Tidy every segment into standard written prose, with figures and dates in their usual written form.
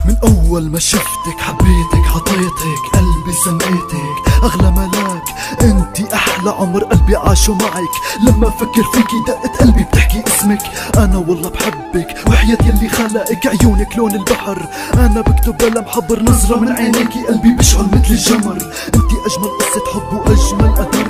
من أول ما شفتك حبيتك عطيتك قلبي سميتك أغلى ملاك انتي أحلى عمر قلبي عاشوا معك. لما أفكر فيكي دقت قلبي بتحكي اسمك. أنا والله بحبك وحياة يلي خلقك عيونك لون البحر. أنا بكتب بلا محبر نظرة من عينيكي قلبي بشعل مثل الجمر. انتي أجمل قصة حب وأجمل قدر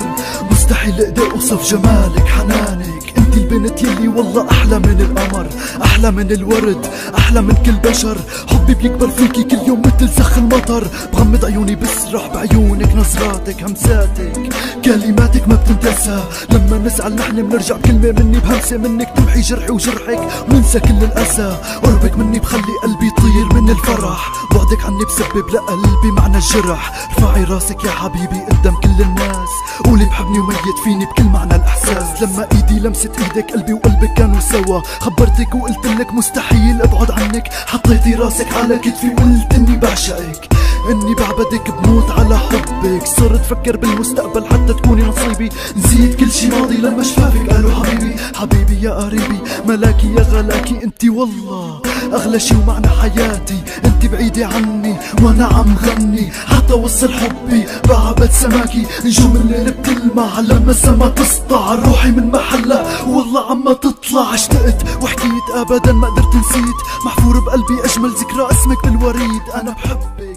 مستحيل أقدر أوصف جمالك حنانك. انتي البنت يلي والله أحلى من القمر أحلى من الورد أحلى من كل بشر. حبي بيكبر فيكي كل يوم مثل سخ المطر. بغمض عيوني بسرح بعيونك نظراتك همساتك كلماتك ما بتنتسى. لما نزعل نحن بنرجع بكلمة مني بهمسة منك تمحي جرحي وجرحك وننسى كل الأسى. قربك مني بخلي قلبي يطير من الفرح. بعدك عني بسبب لقلبي معنى الجرح. رفعي راسك يا حبيبي قدام كل الناس قولي بحبني وميت فيني بكل معنى الإحساس. لما ايدي لمست ايدك قلبي وقلبك كانوا سوا. خبرتك وقلتلك مستحيل ابعد عنك. حطيتي راسك على كتفي وقلت اني بعشقك اني بعبدك بموت على حبك. صرت فكر بالمستقبل حتى تكوني نصيبي. نسيت كل شي ماضي لما شفافك قالوا حبيبي حبيبي يا قريبي ملاكي يا غلاكي. انتي والله اغلى شي ومعنى حياتي. انتي بعيدة عني وانا عم غني حتى وصل حبي بعبد سماكي. نجوم الليل بتلمع لما السما تسطع. روحي من محلها والله عما تطلع. اشتقت وحكيت ابدا ما قدرت نسيت. محفور بقلبي اجمل ذكرى اسمك بالوريد. انا بحبك